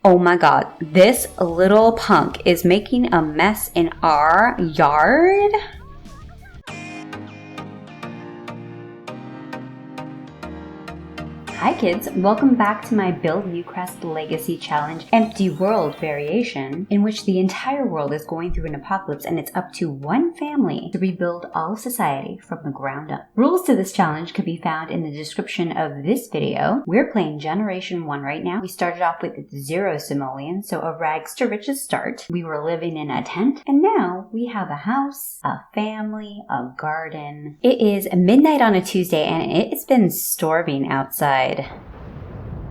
Oh my god, this little punk is making a mess in our yard? Hi kids, welcome back to my Build Newcrest Legacy Challenge Empty World variation, in which the entire world is going through an apocalypse and it's up to one family to rebuild all of society from the ground up. Rules to this challenge can be found in the description of this video. We're playing Generation 1 right now. We started off with 0 simoleons, so a rags to riches start. We were living in a tent, and now we have a house, a family, a garden. It is midnight on a Tuesday and it's been storming outside.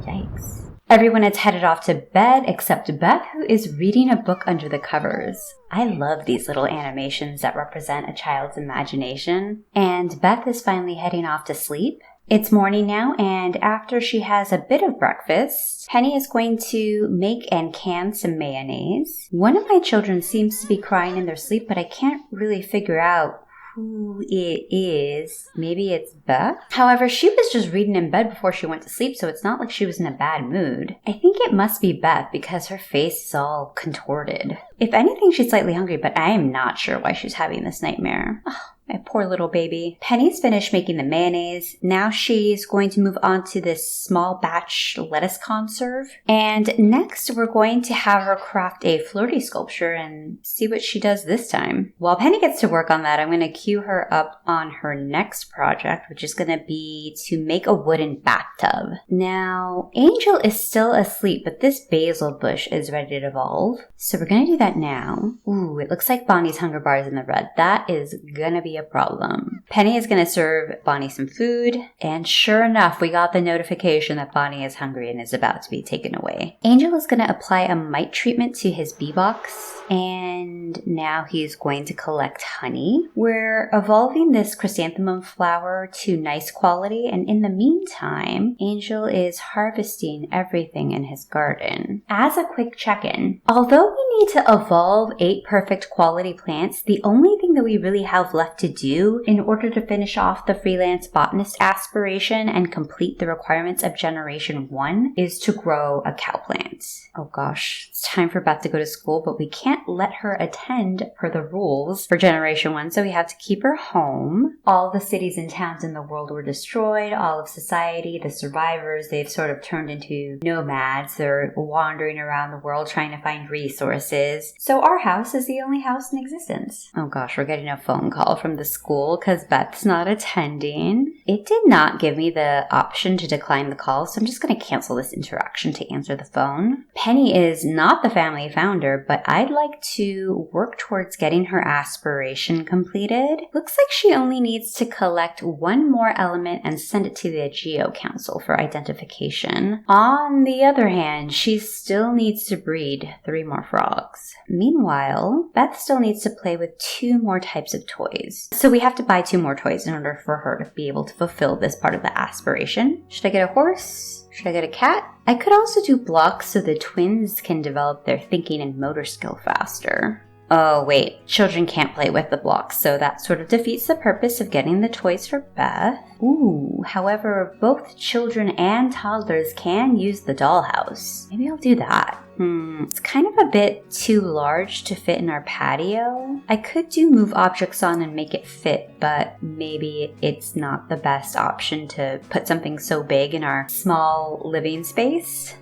Yikes. Everyone is headed off to bed except Beth, who is reading a book under the covers. I love these little animations that represent a child's imagination. And Beth is finally heading off to sleep. It's morning now, and after she has a bit of breakfast, Penny is going to make and can some mayonnaise. One of my children seems to be crying in their sleep, but I can't really figure out who it is. Maybe it's Beth? However, she was just reading in bed before she went to sleep, so it's not like she was in a bad mood. I think it must be Beth because her face is all contorted. If anything, she's slightly hungry, but I am not sure why she's having this nightmare. Oh, my poor little baby. Penny's finished making the mayonnaise. Now she's going to move on to this small batch lettuce conserve. And next we're going to have her craft a flirty sculpture and see what she does this time. While Penny gets to work on that, I'm going to cue her up on her next project, which is going to be to make a wooden bathtub. Now, Angel is still asleep, but this basil bush is ready to evolve. So we're going to do that now. Ooh, it looks like Bonnie's hunger bar is in the red. That is going to be a problem. Penny is going to serve Bonnie some food, and sure enough, we got the notification that Bonnie is hungry and is about to be taken away. Angel is going to apply a mite treatment to his bee box, and now he's going to collect honey. We're evolving this chrysanthemum flower to nice quality, and in the meantime, Angel is harvesting everything in his garden. As a quick check-in, although we need to evolve 8 perfect quality plants, the only thing that we really have left to do in order to finish off the freelance botanist aspiration and complete the requirements of Generation 1 is to grow a cow plant. Oh gosh, it's time for Beth to go to school, but we can't let her attend per the rules for Generation 1, so we have to keep her home. All the cities and towns in the world were destroyed, all of society, the survivors, they've sort of turned into nomads. They're wandering around the world trying to find resources. So our house is the only house in existence. Oh gosh, we're getting a phone call from the school because Beth's not attending. It did not give me the option to decline the call, so I'm just going to cancel this interaction to answer the phone. Penny is not the family founder, but I'd like to work towards getting her aspiration completed. Looks like she only needs to collect 1 more element and send it to the Geo Council for identification. On the other hand, she still needs to breed 3 more frogs. Meanwhile, Beth still needs to play with 2 more types of toys. So we have to buy 2 more toys in order for her to be able to fulfill this part of the aspiration. Should I get a horse? Should I get a cat? I could also do blocks so the twins can develop their thinking and motor skill faster. Oh wait, children can't play with the blocks, so that sort of defeats the purpose of getting the toys for Beth. Ooh, however, both children and toddlers can use the dollhouse. Maybe I'll do that. It's kind of a bit too large to fit in our patio. I could do move objects on and make it fit, but maybe it's not the best option to put something so big in our small living space.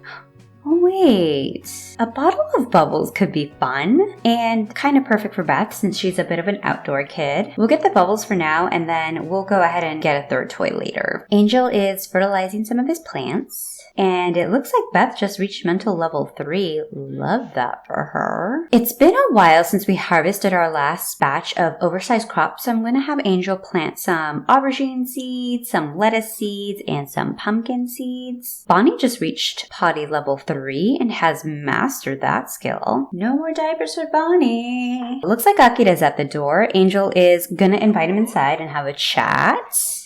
Oh wait, a bottle of bubbles could be fun and kind of perfect for Beth since she's a bit of an outdoor kid. We'll get the bubbles for now and then we'll go ahead and get a 3rd toy later. Angel is fertilizing some of his plants. And it looks like Beth just reached mental level 3. Love that for her. It's been a while since we harvested our last batch of oversized crops, so I'm going to have Angel plant some aubergine seeds, some lettuce seeds, and some pumpkin seeds. Bonnie just reached potty level 3 and has mastered that skill. No more diapers for Bonnie. It looks like Akira's at the door. Angel is going to invite him inside and have a chat.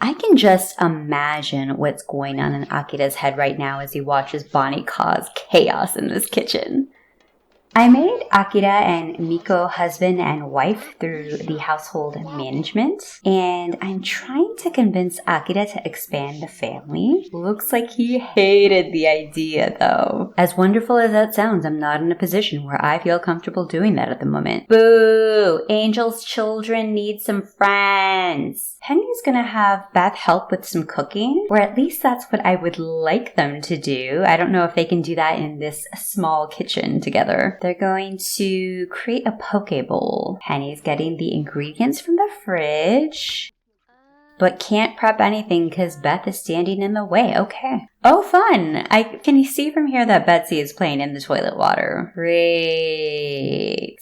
I can just imagine what's going on in Akira's head right now as he watches Bonnie cause chaos in this kitchen. I made Akira and Miko husband and wife through the household management, and I'm trying to convince Akira to expand the family. Looks like he hated the idea though. As wonderful as that sounds, I'm not in a position where I feel comfortable doing that at the moment. Boo! Angel's children need some friends. Penny's gonna have Beth help with some cooking, or at least that's what I would like them to do. I don't know if they can do that in this small kitchen together. They're going to create a poke bowl. Penny's getting the ingredients from the fridge, but can't prep anything because Beth is standing in the way. Okay. Oh, fun! Can you see from here that Betsy is playing in the toilet water? Great.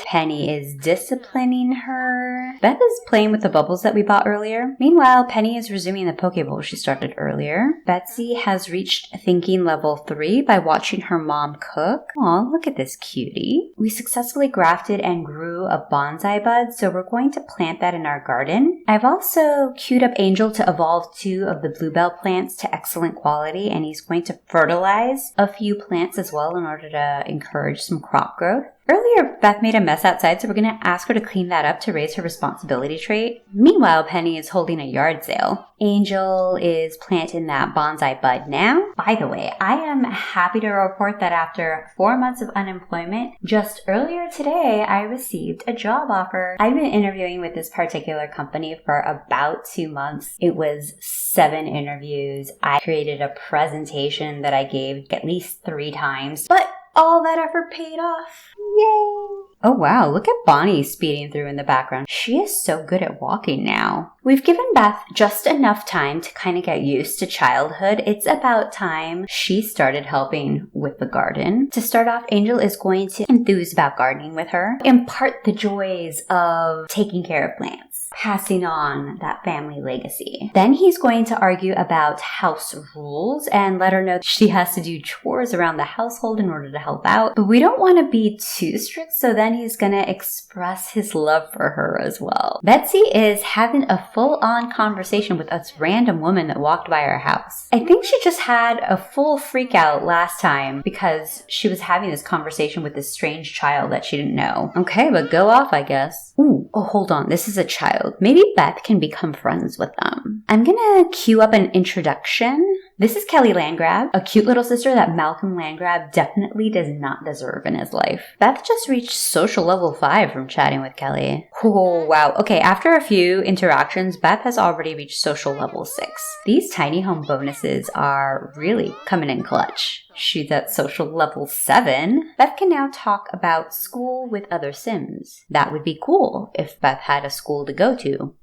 Penny is disciplining her. Beth is playing with the bubbles that we bought earlier. Meanwhile, Penny is resuming the poke bowl she started earlier. Betsy has reached thinking level 3 by watching her mom cook. Aw, look at this cutie. We successfully grafted and grew a bonsai bud, so we're going to plant that in our garden. I've also queued up Angel to evolve 2 of the bluebell plants to excellent quality, and he's going to fertilize a few plants as well in order to encourage some crop growth. Earlier, Beth made a mess outside, so we're going to ask her to clean that up to raise her responsibility trait. Meanwhile, Penny is holding a yard sale. Angel is planting that bonsai bud now. By the way, I am happy to report that after 4 months of unemployment, just earlier today, I received a job offer. I've been interviewing with this particular company for about 2 months. It was 7 interviews. I created a presentation that I gave at least 3 times, but all that effort paid off. Yay! Oh wow, look at Bonnie speeding through in the background. She is so good at walking now. We've given Beth just enough time to kind of get used to childhood. It's about time she started helping with the garden. To start off, Angel is going to enthuse about gardening with her, impart the joys of taking care of plants, passing on that family legacy. Then he's going to argue about house rules and let her know she has to do chores around the household in order to help out. But we don't want to be too strict, so then he's going to express his love for her as well. Betsy is having a full-on conversation with this random woman that walked by our house. I think she just had a full freak out last time because she was having this conversation with this strange child that she didn't know. Okay, but go off, I guess. Ooh, oh, hold on. This is a child. Maybe Beth can become friends with them. I'm gonna queue up an introduction. This is Kelly Landgrab, a cute little sister that Malcolm Landgrab definitely does not deserve in his life. Beth just reached social level 5 from chatting with Kelly. Oh, wow. Okay, after a few interactions, Beth has already reached social level 6. These tiny home bonuses are really coming in clutch. She's at social level 7. Beth can now talk about school with other Sims. That would be cool if Beth had a school to go to.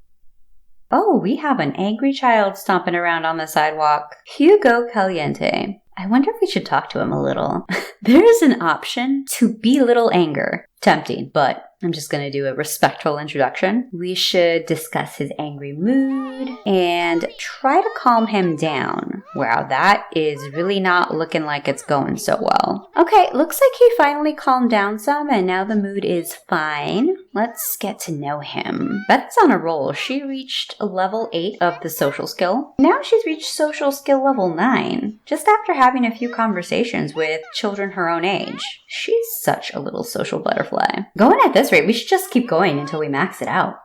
Oh, we have an angry child stomping around on the sidewalk. Hugo Caliente. I wonder if we should talk to him a little. There is an option to belittle anger. Tempting, but I'm just going to do a respectful introduction. We should discuss his angry mood and try to calm him down. Wow, that is really not looking like it's going so well. Okay, looks like he finally calmed down some and now the mood is fine. Let's get to know him. Beth's on a roll. She reached level 8 of the social skill. Now she's reached social skill level 9, just after having a few conversations with children her own age. She's such a little social butterfly. Going at this rate, we should just keep going until we max it out.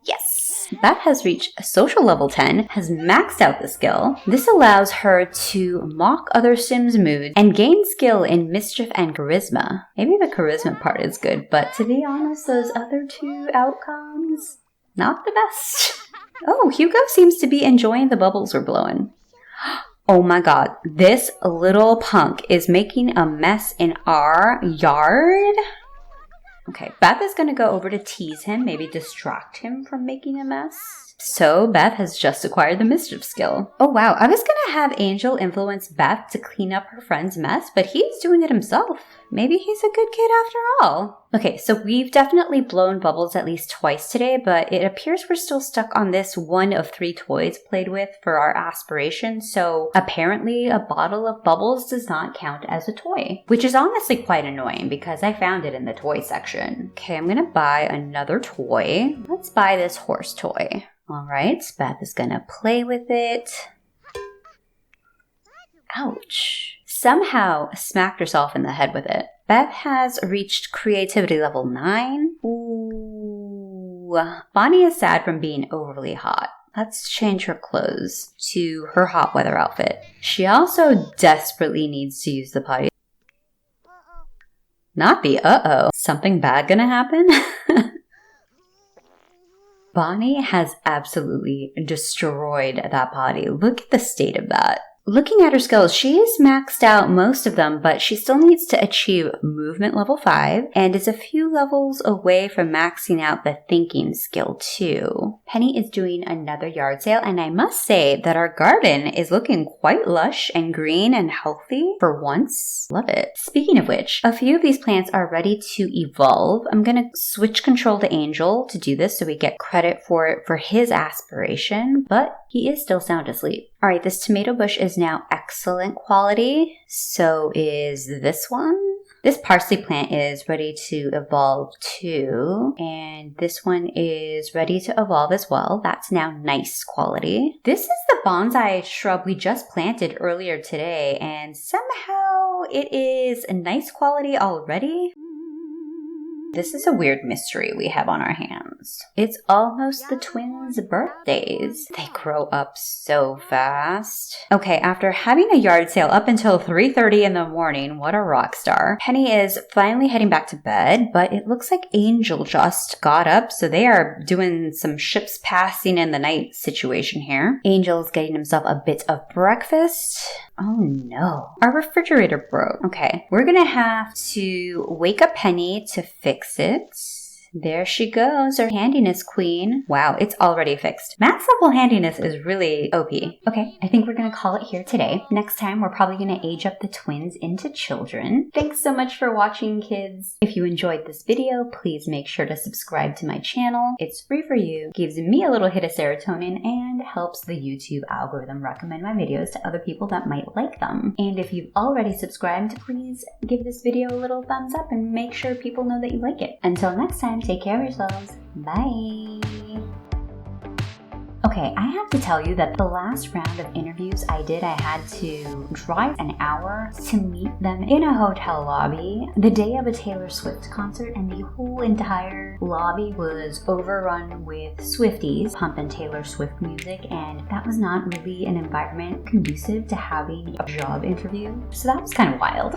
Yes! Beth has reached social level 10, has maxed out the skill. This allows her to mock other Sims' moods and gain skill in mischief and charisma. Maybe the charisma part is good, but to be honest, those other 2 outcomes, not the best. Oh, Hugo seems to be enjoying the bubbles we're blowing. Oh my god, this little punk is making a mess in our yard? Okay, Beth is going to go over to tease him, maybe distract him from making a mess. So Beth has just acquired the mischief skill. Oh wow, I was going to have Angel influence Beth to clean up her friend's mess, but he's doing it himself. Maybe he's a good kid after all. Okay, so we've definitely blown bubbles at least twice today, but it appears we're still stuck on this 1 of 3 toys played with for our aspiration, so apparently a bottle of bubbles does not count as a toy, which is honestly quite annoying because I found it in the toy section. Okay, I'm gonna buy another toy. Let's buy this horse toy. All right, Beth is gonna play with it. Ouch. somehow smacked herself in the head with it. Beth has reached creativity level 9. Ooh. Bonnie is sad from being overly hot. Let's change her clothes to her hot weather outfit. She also desperately needs to use the potty. Not the uh-oh. Something bad gonna happen? Bonnie has absolutely destroyed that potty. Look at the state of that. Looking at her skills, she has maxed out most of them, but she still needs to achieve movement level 5 and is a few levels away from maxing out the thinking skill too. Penny is doing another yard sale, and I must say that our garden is looking quite lush and green and healthy for once. Love it. Speaking of which, a few of these plants are ready to evolve. I'm going to switch control to Angel to do this so we get credit for it for his aspiration, but he is still sound asleep. All right, this tomato bush is now excellent quality. So is this one. This parsley plant is ready to evolve too. And this one is ready to evolve as well. That's now nice quality. This is the bonsai shrub we just planted earlier today, and somehow it is a nice quality already. This is a weird mystery we have on our hands. It's almost the twins' birthdays. They grow up so fast. Okay, after having a yard sale up until 3:30 in the morning, what a rock star. Penny is finally heading back to bed, but it looks like Angel just got up, so they are doing some ships passing in the night situation here. Angel's getting himself a bit of breakfast. Oh no, our refrigerator broke. Okay, we're gonna have to wake up Penny to fix it. There she goes, our handiness queen. Wow, it's already fixed. Max level handiness is really OP. Okay, I think we're gonna call it here today. Next time, we're probably gonna age up the twins into children. Thanks so much for watching, kids. If you enjoyed this video, please make sure to subscribe to my channel. It's free for you, gives me a little hit of serotonin, and helps the YouTube algorithm recommend my videos to other people that might like them. And if you've already subscribed, please give this video a little thumbs up and make sure people know that you like it. Until next time, take care of yourselves. Bye. Okay, I have to tell you that the last round of interviews I did, I had to drive an hour to meet them in a hotel lobby the day of a Taylor Swift concert, and the whole entire lobby was overrun with Swifties pumping Taylor Swift music, and that was not really an environment conducive to having a job interview. So that was kind of wild.